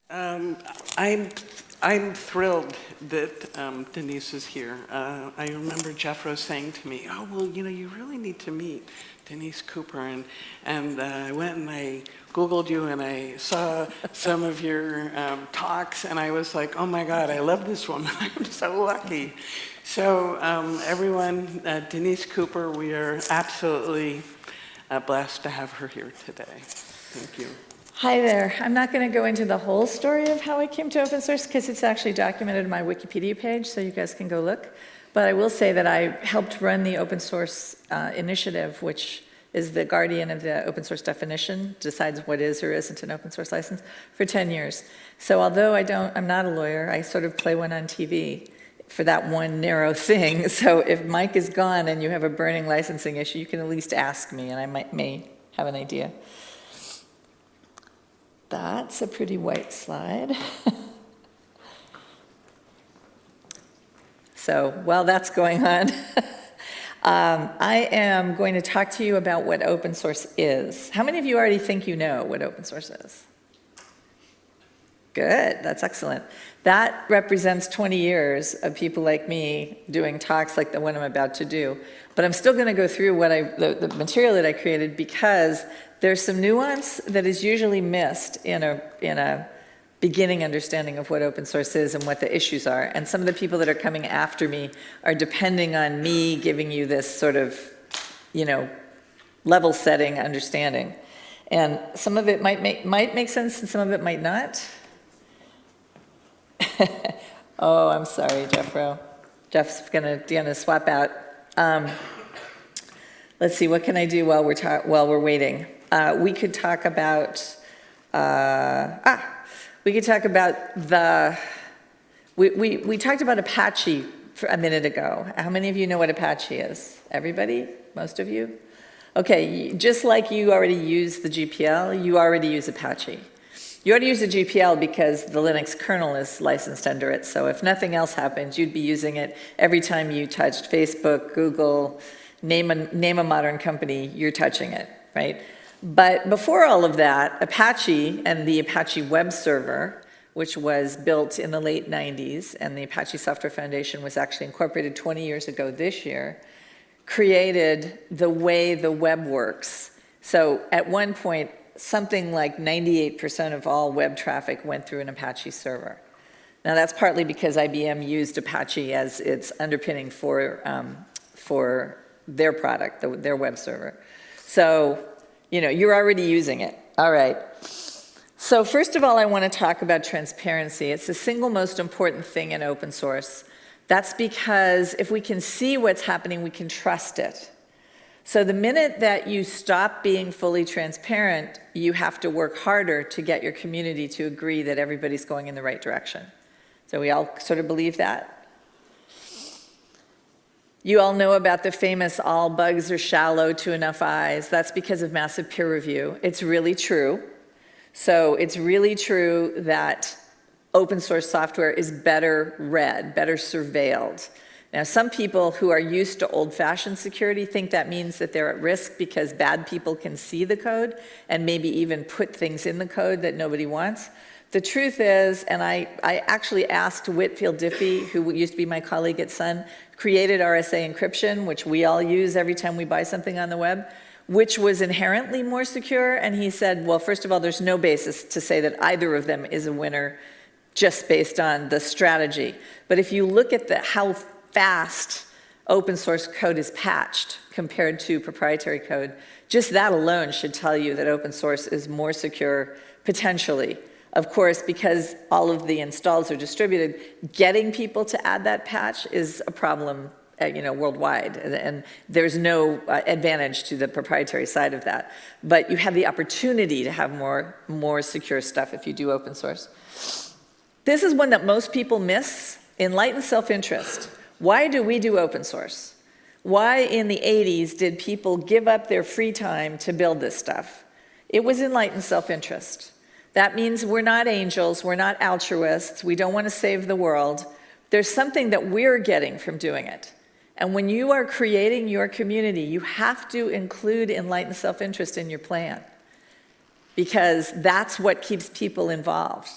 Um, I'm, I'm thrilled that Denise is here. I remember Jeffro saying to me, oh, well, you really need to meet Denise Cooper. And I went and I Googled you and I saw some of your talks and I was like, oh my God, I love this woman. I'm so lucky. So everyone, Denise Cooper, we are absolutely blessed to have her here today. Thank you. Hi there. I'm not going to go into the whole story of how I came to open source because it's actually documented on my Wikipedia page, so you guys can go look. But I will say that I helped run the open source initiative, which is the guardian of the open source definition, decides what is or isn't an open source license, for 10 years. So although I'm not a lawyer, I sort of play one on TV for that one narrow thing. So if Mike is gone and you have a burning licensing issue, you can at least ask me and I may have an idea. That's a pretty white slide. So while that's going on, I am going to talk to you about what open source is. How many of you already think you know what open source is? Good, that's excellent. That represents 20 years of people like me doing talks like the one I'm about to do. But I'm still going to go through what the material that I created because there's some nuance that is usually missed in a beginning understanding of what open source is and what the issues are. And some of the people that are coming after me are depending on me giving you this sort of, level setting understanding. And some of it might make sense and some of it might not. Oh, I'm sorry, Jeffro. Jeff's gonna swap out. Let's see, what can I do while we're waiting? We could talk about we talked about Apache for a minute ago. How many of you know what Apache is? Everybody? Most of you? Okay, just like you already use the GPL, you already use Apache. You already use the GPL because the Linux kernel is licensed under it, so if nothing else happens, you'd be using it every time you touched Facebook, Google, name a modern company, you're touching it, right? But before all of that, Apache and the Apache web server, which was built in the late 90s, and the Apache Software Foundation was actually incorporated 20 years ago this year, created the way the web works. So at one point, something like 98% of all web traffic went through an Apache server. Now that's partly because IBM used Apache as its underpinning for their product, their web server. So, you're already using it. All right. So first of all, I want to talk about transparency. It's the single most important thing in open source. That's because if we can see what's happening, we can trust it. So the minute that you stop being fully transparent, you have to work harder to get your community to agree that everybody's going in the right direction. So we all sort of believe that. You all know about the famous all bugs are shallow to enough eyes. That's because of massive peer review. It's really true. So it's really true that open source software is better read, better surveilled. Now, some people who are used to old-fashioned security think that means that they're at risk because bad people can see the code and maybe even put things in the code that nobody wants. The truth is, and I actually asked Whitfield Diffie, who used to be my colleague at Sun, created RSA encryption, which we all use every time we buy something on the web, which was inherently more secure. And he said, well, first of all, there's no basis to say that either of them is a winner just based on the strategy. But if you look at how fast open source code is patched compared to proprietary code, just that alone should tell you that open source is more secure potentially. Of course, because all of the installs are distributed, getting people to add that patch is a problem, worldwide, and there's no advantage to the proprietary side of that. But you have the opportunity to have more secure stuff if you do open source. This is one that most people miss: enlightened self-interest. Why do we do open source? Why in the 80s did people give up their free time to build this stuff? It was enlightened self-interest. That means we're not angels, we're not altruists, we don't want to save the world. There's something that we're getting from doing it. And when you are creating your community, you have to include enlightened self-interest in your plan, because that's what keeps people involved.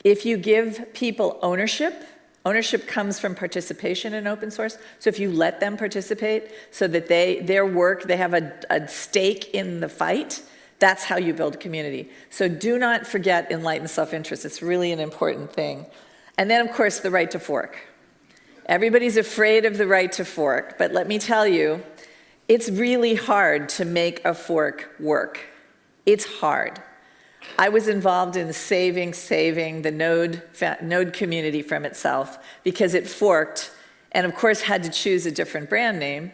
If you give people ownership, ownership comes from participation in open source. So if you let them participate so that their work, they have a stake in the fight, that's how you build community. So do not forget enlightened self-interest. It's really an important thing. And then, of course, the right to fork. Everybody's afraid of the right to fork, but let me tell you, it's really hard to make a fork work. It's hard. I was involved in saving the Node community from itself because it forked and, of course, had to choose a different brand name.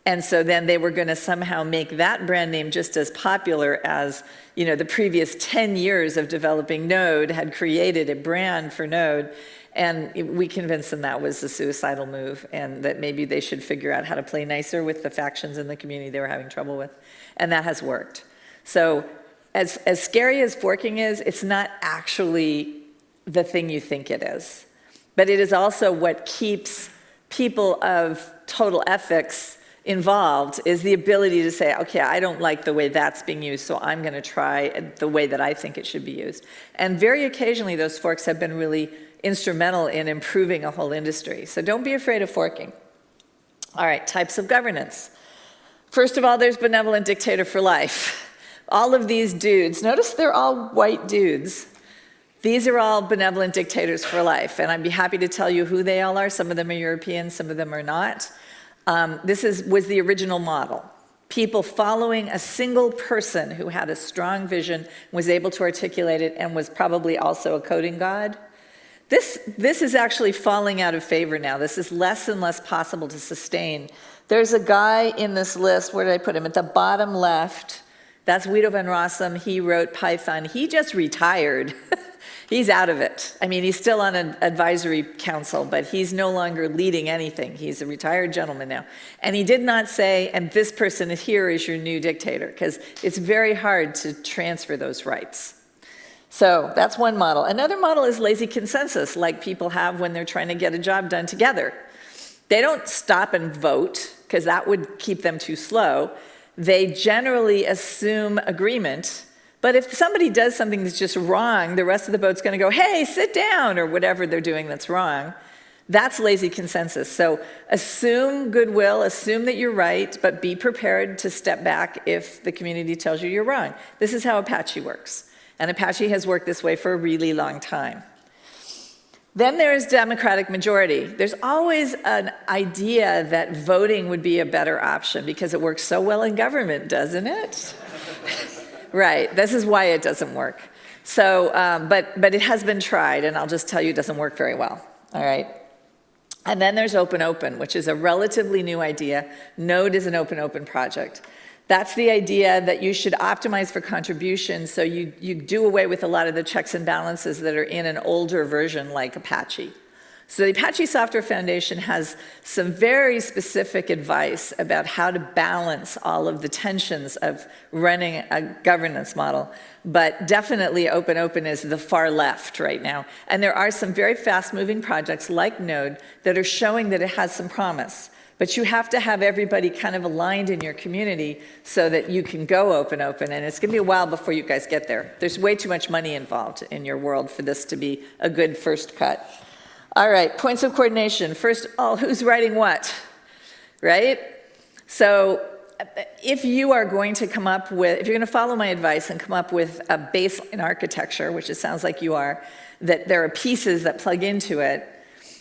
And so then they were going to somehow make that brand name just as popular as, you know, the previous 10 years of developing Node had created a brand for Node. And we convinced them that was a suicidal move and that maybe they should figure out how to play nicer with the factions in the community they were having trouble with. And that has worked. So as scary as forking is, it's not actually the thing you think it is. But it is also what keeps people of total ethics involved, is the ability to say, okay, I don't like the way that's being used, so I'm going to try the way that I think it should be used. And very occasionally those forks have been really instrumental in improving a whole industry. So don't be afraid of forking. All right, types of governance. First of all, there's benevolent dictator for life. All of these dudes, notice they're all white dudes. These are all benevolent dictators for life, and I'd be happy to tell you who they all are. Some of them are European, some of them are not. This was the original model. People following a single person who had a strong vision, was able to articulate it, and was probably also a coding god. This is actually falling out of favor now. This is less and less possible to sustain. There's a guy in this list, where did I put him? At the bottom left, that's Guido van Rossum. He wrote Python. He just retired. He's out of it. I mean, he's still on an advisory council, but he's no longer leading anything. He's a retired gentleman now. And he did not say, and this person here is your new dictator, because it's very hard to transfer those rights. So that's one model. Another model is lazy consensus, like people have when they're trying to get a job done together. They don't stop and vote, because that would keep them too slow. They generally assume agreement. But if somebody does something that's just wrong, the rest of the boat's going to go, hey, sit down, or whatever they're doing that's wrong. That's lazy consensus. So assume goodwill, assume that you're right, but be prepared to step back if the community tells you you're wrong. This is how Apache works. And Apache has worked this way for a really long time. Then there's democratic majority. There's always an idea that voting would be a better option because it works so well in government, doesn't it? Right, this is why it doesn't work. So, but it has been tried, and I'll just tell you it doesn't work very well, all right? And then there's open, which is a relatively new idea. Node is an open project. That's the idea that you should optimize for contribution, so you do away with a lot of the checks and balances that are in an older version like Apache. So the Apache Software Foundation has some very specific advice about how to balance all of the tensions of running a governance model, but definitely open is the far left right now. And there are some very fast-moving projects like Node that are showing that it has some promise. But you have to have everybody kind of aligned in your community so that you can go open, and it's going to be a while before you guys get there. There's way too much money involved in your world for this to be a good first cut. All right, points of coordination. First of all, who's writing what, right? So if you are going to come up with, if you're going to follow my advice and come up with a baseline architecture, which it sounds like you are, that there are pieces that plug into it,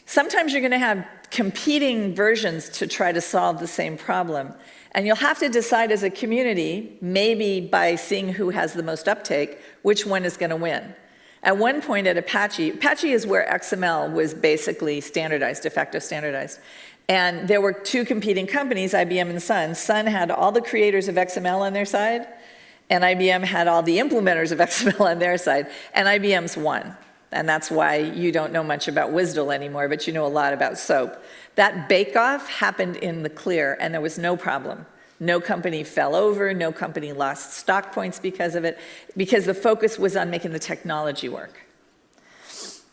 sometimes you're going to have competing versions to try to solve the same problem. And you'll have to decide as a community, maybe by seeing who has the most uptake, which one is going to win. At one point at Apache is where XML was basically standardized, de facto standardized. And there were two competing companies, IBM and Sun. Sun had all the creators of XML on their side, and IBM had all the implementers of XML on their side, and IBM's won. And that's why you don't know much about WSDL anymore, but you know a lot about SOAP. That bake-off happened in the clear, and there was no problem. No company fell over, no company lost stock points because of it, because the focus was on making the technology work.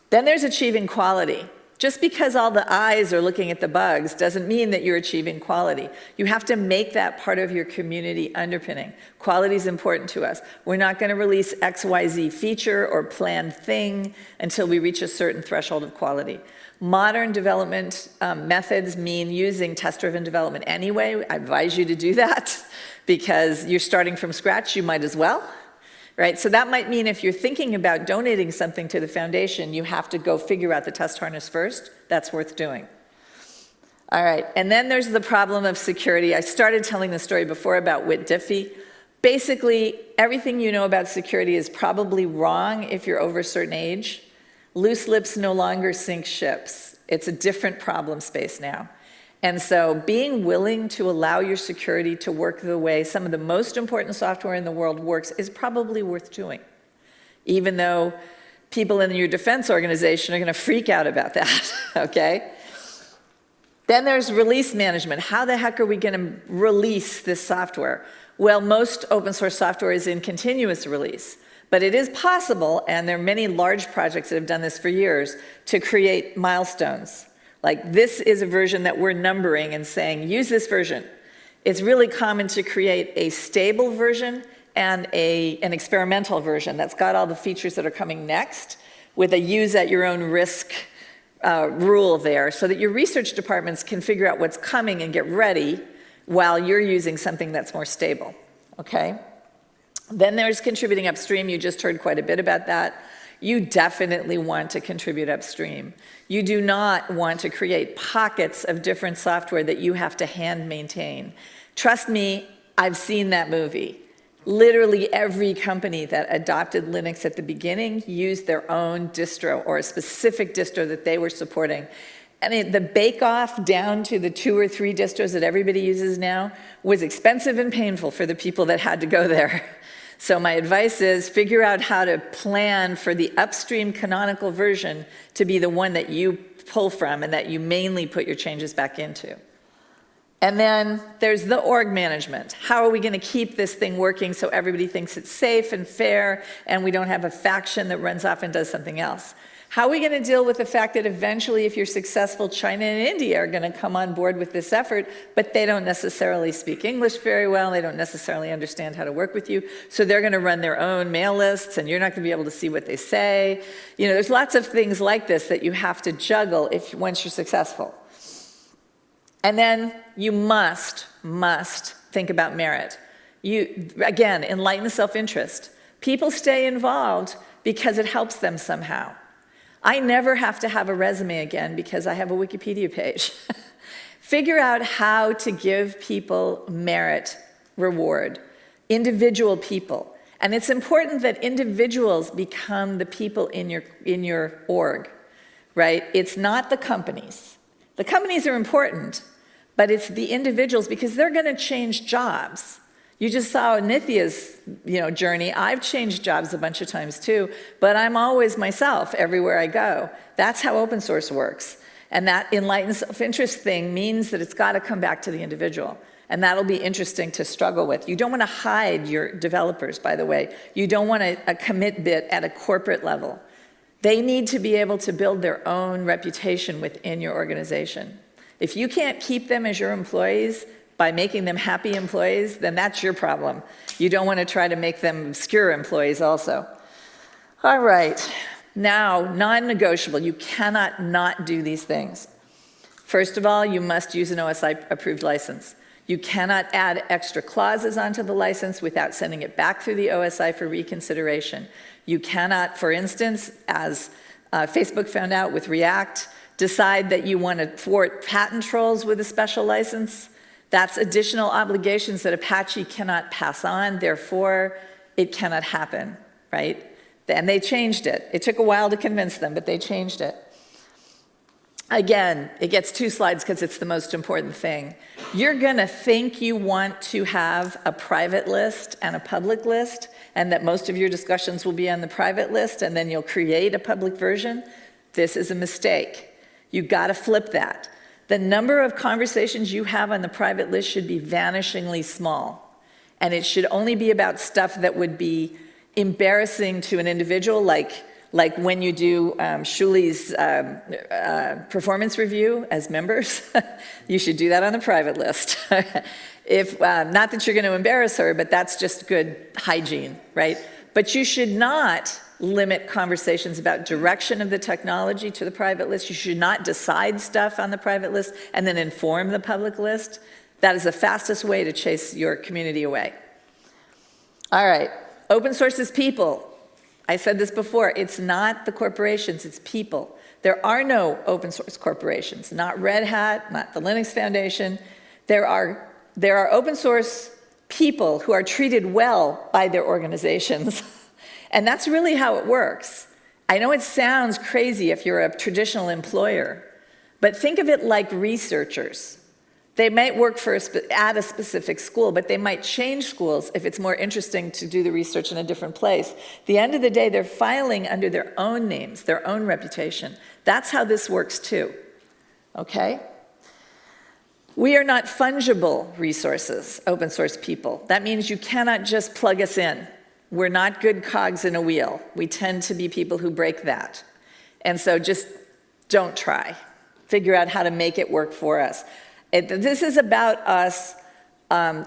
Then there's achieving quality. Just because all the eyes are looking at the bugs doesn't mean that you're achieving quality. You have to make that part of your community underpinning. Quality is important to us. We're not going to release XYZ feature or planned thing until we reach a certain threshold of quality. Modern development methods mean using test-driven development anyway. I advise you to do that because you're starting from scratch, you might as well. Right, so that might mean if you're thinking about donating something to the foundation, you have to go figure out the test harness first. That's worth doing. All right, and then there's the problem of security. I started telling the story before about Whit Diffie. Basically, everything you know about security is probably wrong if you're over a certain age. Loose lips no longer sink ships. It's a different problem space now. And so being willing to allow your security to work the way some of the most important software in the world works is probably worth doing, even though people in your defense organization are going to freak out about that, okay? Then there's release management. How the heck are we going to release this software? Well, most open source software is in continuous release, but it is possible, and there are many large projects that have done this for years, to create milestones. Like, this is a version that we're numbering and saying, use this version. It's really common to create a stable version and an experimental version that's got all the features that are coming next with a use at your own risk rule there, so that your research departments can figure out what's coming and get ready while you're using something that's more stable, okay? Then there's contributing upstream. You just heard quite a bit about that. You definitely want to contribute upstream. You do not want to create pockets of different software that you have to hand maintain. Trust me, I've seen that movie. Literally every company that adopted Linux at the beginning used their own distro or a specific distro that they were supporting. And the bake-off down to the 2 or 3 distros that everybody uses now was expensive and painful for the people that had to go there. So my advice is figure out how to plan for the upstream canonical version to be the one that you pull from and that you mainly put your changes back into. And then there's the org management. How are we going to keep this thing working so everybody thinks it's safe and fair and we don't have a faction that runs off and does something else? How are we going to deal with the fact that eventually, if you're successful, China and India are going to come on board with this effort, but they don't necessarily speak English very well, they don't necessarily understand how to work with you, so they're going to run their own mail lists, and you're not going to be able to see what they say. You know, there's lots of things like this that you have to juggle once you're successful. And then you must think about merit. Again, enlighten self-interest. People stay involved because it helps them somehow. I never have to have a resume again because I have a Wikipedia page. Figure out how to give people merit, reward, individual people. And it's important that individuals become the people in your org, right? It's not the companies. The companies are important, but it's the individuals because they're going to change jobs. You just saw Nithya's journey. I've changed jobs a bunch of times too, but I'm always myself everywhere I go. That's how open source works. And that enlightened self-interest thing means that it's got to come back to the individual. And that'll be interesting to struggle with. You don't want to hide your developers, by the way. You don't want a commit bit at a corporate level. They need to be able to build their own reputation within your organization. If you can't keep them as your employees, by making them happy employees, then that's your problem. You don't want to try to make them obscure employees also. All right, now, non-negotiable. You cannot not do these things. First of all, you must use an OSI-approved license. You cannot add extra clauses onto the license without sending it back through the OSI for reconsideration. You cannot, for instance, as Facebook found out with React, decide that you want to thwart patent trolls with a special license. That's additional obligations that Apache cannot pass on, therefore it cannot happen, right? And they changed it. It took a while to convince them, but they changed it. Again, it gets 2 slides because it's the most important thing. You're going to think you want to have a private list and a public list, and that most of your discussions will be on the private list, and then you'll create a public version. This is a mistake. You've got to flip that. The number of conversations you have on the private list should be vanishingly small. And it should only be about stuff that would be embarrassing to an individual, like Like when you do Shuli's performance review as members, you should do that on the private list. If, not that you're going to embarrass her, but that's just good hygiene, right? But you should not limit conversations about direction of the technology to the private list. You should not decide stuff on the private list and then inform the public list. That is the fastest way to chase your community away. All right, open source is people. I said this before, it's not the corporations, it's people. There are no open source corporations, not Red Hat, not the Linux Foundation. There are open source people who are treated well by their organizations. And that's really how it works. I know it sounds crazy if you're a traditional employer, but think of it like researchers. They might work at a specific school, but they might change schools if it's more interesting to do the research in a different place. At the end of the day, they're filing under their own names, their own reputation. That's how this works too, okay? We are not fungible resources, open source people. That means you cannot just plug us in. We're not good cogs in a wheel. We tend to be people who break that. And so just don't try. Figure out how to make it work for us. This is about us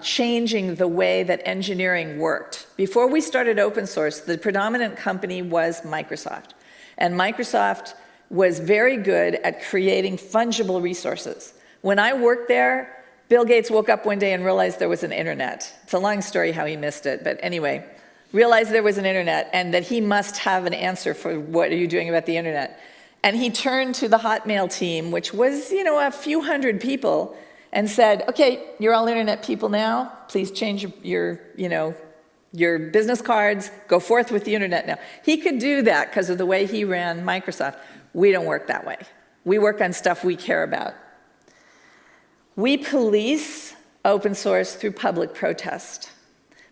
changing the way that engineering worked. Before we started open source, the predominant company was Microsoft. And Microsoft was very good at creating fungible resources. When I worked there, Bill Gates woke up one day and realized there was an internet. It's a long story how he missed it, but anyway, realized there was an internet and that he must have an answer for what are you doing about the internet. And he turned to the Hotmail team, which was, you know, a few hundred people, and said, okay, you're all internet people now. Please change your business cards. Go forth with the internet now. He could do that because of the way he ran Microsoft. We don't work that way. We work on stuff we care about. We police open source through public protest.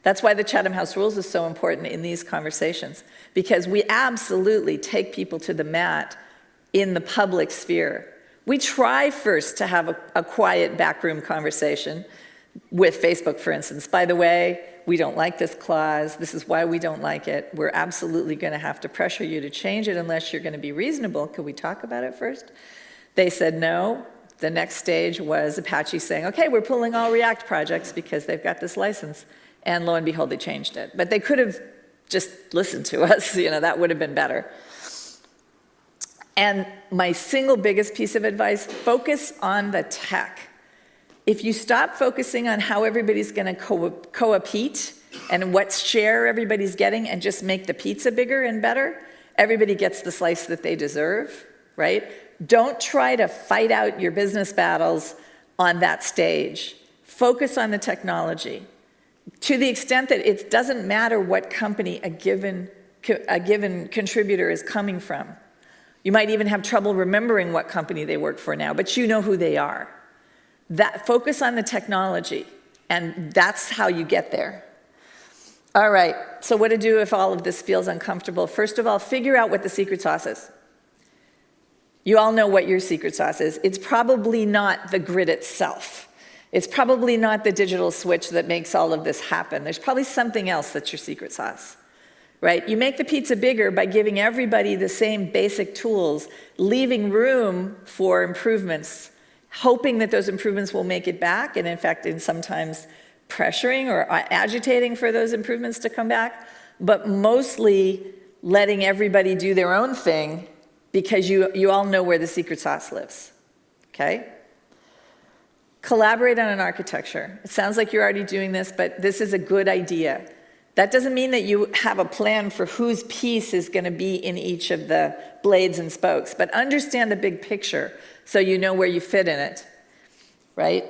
That's why the Chatham House Rules is so important in these conversations, because we absolutely take people to the mat in the public sphere. We try first to have a quiet backroom conversation with Facebook, for instance. By the way, we don't like this clause. This is why we don't like it. We're absolutely going to have to pressure you to change it unless you're going to be reasonable. Could we talk about it first? They said no. The next stage was Apache saying, okay, we're pulling all React projects because they've got this license. And lo and behold, they changed it. But they could have just listened to us. You know, that would have been better. And my single biggest piece of advice, focus on the tech. If you stop focusing on how everybody's going to co-opete and what share everybody's getting and just make the pizza bigger and better, everybody gets the slice that they deserve, right? Don't try to fight out your business battles on that stage. Focus on the technology. To the extent that it doesn't matter what company a given contributor is coming from. You might even have trouble remembering what company they work for now, but you know who they are. Focus on the technology, and that's how you get there. All right, so what to do if all of this feels uncomfortable? First of all, figure out what the secret sauce is. You all know what your secret sauce is. It's probably not the grid itself. It's probably not the digital switch that makes all of this happen. There's probably something else that's your secret sauce, right? You make the pizza bigger by giving everybody the same basic tools, leaving room for improvements, hoping that those improvements will make it back, and in fact, sometimes pressuring or agitating for those improvements to come back, but mostly letting everybody do their own thing because you all know where the secret sauce lives, okay? Collaborate on an architecture. It sounds like you're already doing this, but this is a good idea. That doesn't mean that you have a plan for whose piece is going to be in each of the blades and spokes, but understand the big picture so you know where you fit in it, right?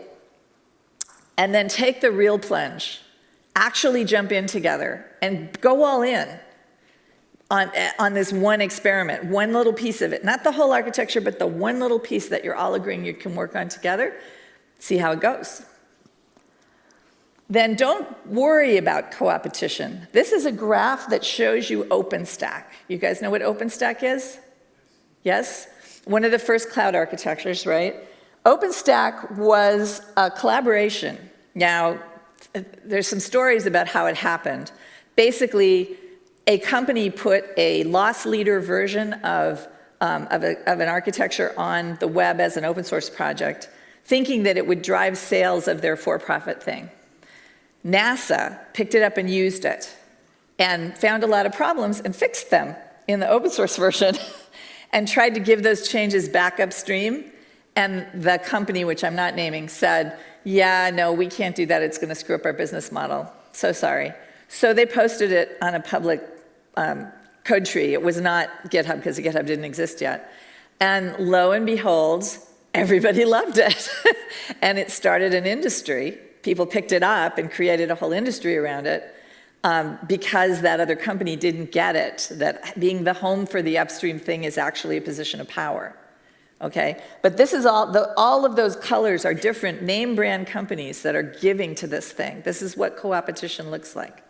And then take the real plunge. Actually jump in together and go all in on this one experiment, one little piece of it. Not the whole architecture, but the one little piece that you're all agreeing you can work on together. See how it goes. Then don't worry about co-opetition. This is a graph that shows you OpenStack. You guys know what OpenStack is? Yes? One of the first cloud architectures, right? OpenStack was a collaboration. Now, there's some stories about how it happened. Basically, a company put a loss leader version of an architecture on the web as an open source project, thinking that it would drive sales of their for-profit thing. NASA picked it up and used it and found a lot of problems and fixed them in the open source version and tried to give those changes back upstream. And the company, which I'm not naming, said, yeah, no, we can't do that. It's going to screw up our business model. So sorry. So they posted it on a public code tree. It was not GitHub because GitHub didn't exist yet. And lo and behold, everybody loved it. And it started an industry. People picked it up and created a whole industry around it because that other company didn't get it, that being the home for the upstream thing is actually a position of power. Okay, but this is all of those colors are different name brand companies that are giving to this thing. This is what co-opetition looks like.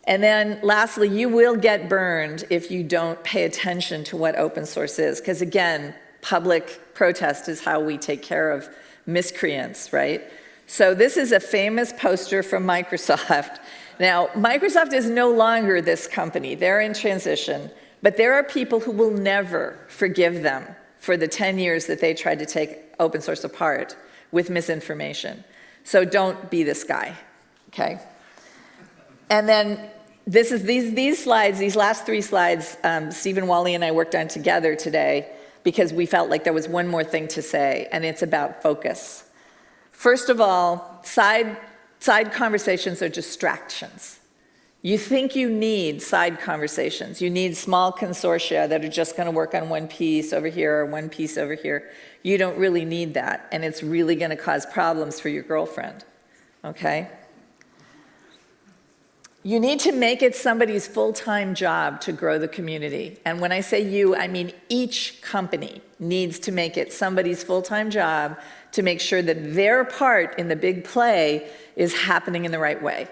And then lastly, you will get burned if you don't pay attention to what open source is, because again, public protest is how we take care of miscreants, right? So this is a famous poster from Microsoft. Now, Microsoft is no longer this company. They're in transition. But there are people who will never forgive them for the 10 years that they tried to take open source apart with misinformation. So don't be this guy, okay? And then this is these slides, these last 3 slides, Stephen Wally and I worked on together today because we felt like there was one more thing to say, and it's about focus. First of all, side conversations are distractions. You think you need side conversations. You need small consortia that are just going to work on one piece over here or one piece over here. You don't really need that, and it's really going to cause problems for your girlfriend, okay? You need to make it somebody's full-time job to grow the community. And when I say you, I mean each company needs to make it somebody's full-time job to make sure that their part in the big play is happening in the right way.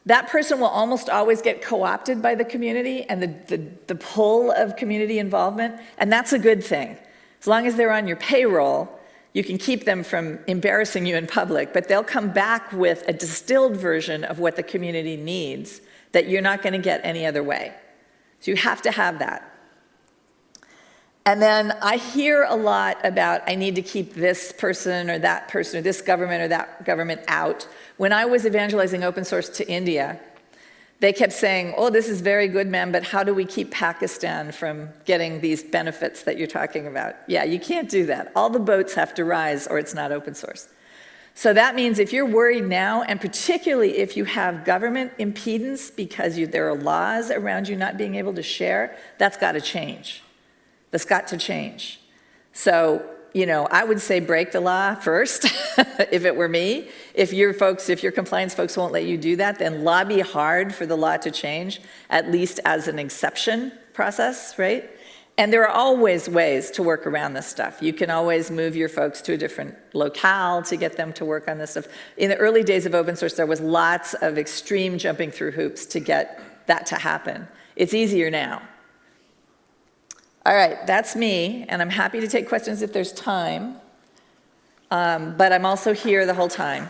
That person will almost always get co-opted by the community and the pull of community involvement, and that's a good thing. As long as they're on your payroll, you can keep them from embarrassing you in public, but they'll come back with a distilled version of what the community needs that you're not going to get any other way. So you have to have that. And then I hear a lot about, I need to keep this person or this government or that government out. When I was evangelizing open source to India, they kept saying, oh, this is very good, ma'am, but how do we keep Pakistan from getting these benefits that you're talking about? Yeah, you can't do that. All the boats have to rise or it's not open source. So that means if you're worried now, and particularly if you have government impedance because there are laws around you not being able to share, that's got to change. That's got to change. So, you know, I would say break the law first, if it were me. If your compliance folks won't let you do that, then lobby hard for the law to change, at least as an exception process, right? And there are always ways to work around this stuff. You can always move your folks to a different locale to get them to work on this stuff. In the early days of open source, there was lots of extreme jumping through hoops to get that to happen. It's easier now. All right, that's me, and I'm happy to take questions if there's time, but I'm also here the whole time.